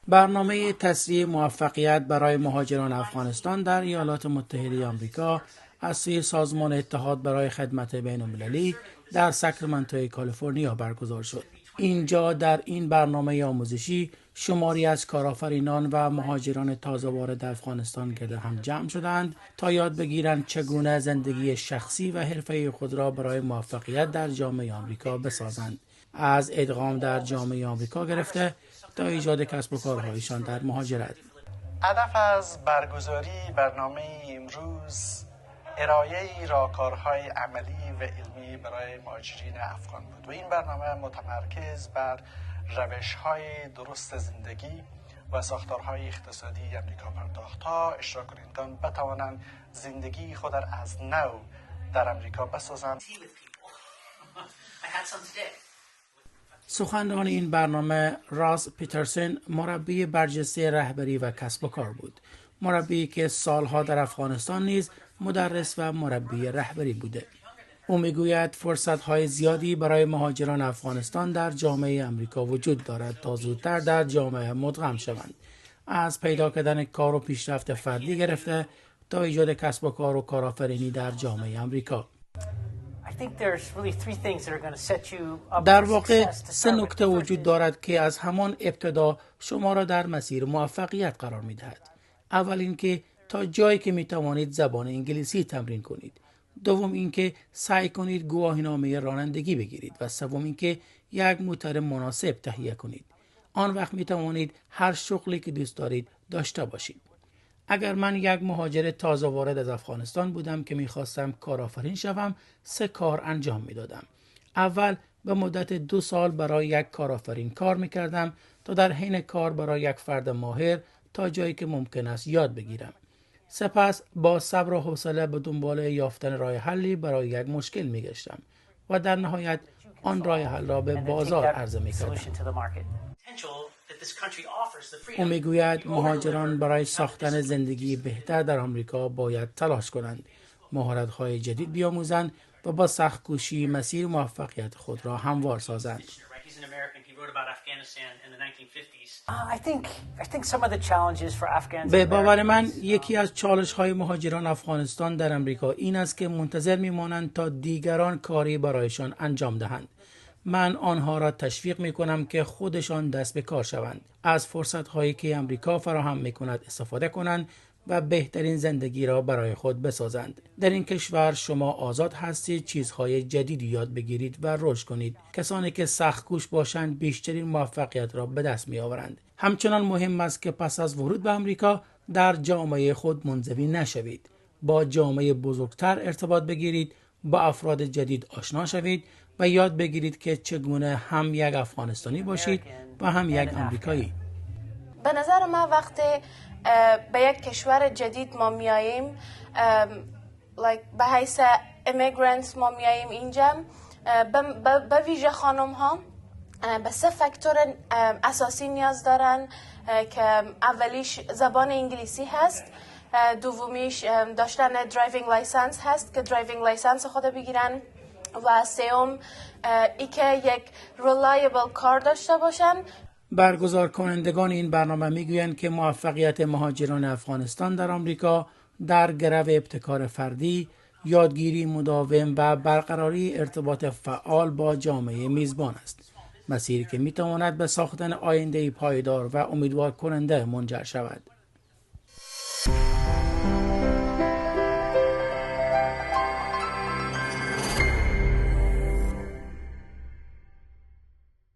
برنامه تسریع موفقیت برای مهاجران افغانستان در ایالات متحده آمریکا از سوی سازمان اتحاد برای خدمت بین‌المللی در ساکرامنتو کالیفرنیا برگزار شد. اینجا در این برنامه آموزشی شماری از کارآفرینان و مهاجران تازه وارد افغانستان گرد هم جمع شدند تا یاد بگیرند چگونه زندگی شخصی و حرفه‌ای خود را برای موفقیت در جامعه آمریکا بسازند، از ادغام در جامعه آمریکا گرفته تا ایجاد کسب و کارهایشان در مهاجرت. هدف از برگزاری برنامه امروز ارائه راهکارهای عملی و علمی برای مهاجرین افغان بود و این برنامه متمرکز بر روش‌های درست زندگی و ساختارهای اقتصادی امریکا پرداخت تا اشتراک کنندگان بتوانند زندگی خود را از نو در امریکا بسازند. سخنران این برنامه راس پیترسن مربی برجسته رهبری و کسب و کار بود، مربی که سالها در افغانستان نیز مدرس و مربی رهبری بوده. او میگوید فرصت‌های زیادی برای مهاجران افغانستان در جامعه امریکا وجود دارد تا زودتر در جامعه مدغم شوند، از پیدا کردن کار و پیشرفت فردی گرفته تا ایجاد کسب و کار و کارآفرینی در جامعه امریکا. در واقع 3 نکته وجود دارد که از همان ابتدا شما را در مسیر موفقیت قرار می‌دهد. اول اینکه تا جایی که می‌توانید زبان انگلیسی تمرین کنید. دوم اینکه سعی کنید گواهینامه رانندگی بگیرید و سوم اینکه یک موتور مناسب تهیه کنید. آن وقت می‌توانید هر شغلی که دوست دارید داشته باشید. اگر من یک مهاجر تازه وارد از افغانستان بودم که می‌خواستم کارآفرین شوم، 3 کار انجام می‌دادم. اول به مدت 2 سال برای یک کارآفرین کار می‌کردم تا در حین کار برای یک فرد ماهر تا جایی که ممکن است یاد بگیرم. سپس با صبر و حوصله به دنبال یافتن راه حلی برای یک مشکل می‌گشتم و در نهایت آن راه حل را به بازار عرضه می‌کردم. او میگوید مهاجران برای ساختن زندگی بهتر در آمریکا باید تلاش کنند، مهارت‌های جدید بیاموزند و با سخت‌کوشی مسیر موفقیت خود را هموار سازند. به باور من یکی از چالش‌های مهاجران افغانستان در آمریکا این است که منتظر می‌مانند تا دیگران کاری برایشان انجام دهند. من آنها را تشویق می‌کنم که خودشان دست به کار شوند، از فرصت‌هایی که آمریکا فراهم می‌کند استفاده کنند و بهترین زندگی را برای خود بسازند. در این کشور شما آزاد هستید چیزهای جدیدی یاد بگیرید و رشد کنید. کسانی که سخت‌کوش باشند بیشترین موفقیت را به دست می‌آورند. همچنان مهم است که پس از ورود به آمریکا در جامعه خود منزوی نشوید. با جامعه بزرگتر ارتباط بگیرید، با افراد جدید آشنا شوید و یاد بگیرید که چگونه هم یک افغانستانی باشید و هم یک آمریکایی. به نظر من وقتی به یک کشور جدید ما میاییم، به حیث امیگرنت ما میاییم اینجا، به ویژه خانم ها به 3 فاکتور اساسی نیاز دارن که اولیش زبان انگلیسی هست، دومیش داشتن درایوینگ لایسنس هست که درایوینگ لایسنس خود بگیرن و سوم ای که یک ریلایبل کار داشته باشن. برگزار کنندگان این برنامه میگویند که موفقیت مهاجران افغانستان در آمریکا در گرو ابتکار فردی، یادگیری مداوم و برقراری ارتباط فعال با جامعه میزبان است، مسیری که میتواند به ساختن آینده پایدار و امیدوار کننده منجر شود.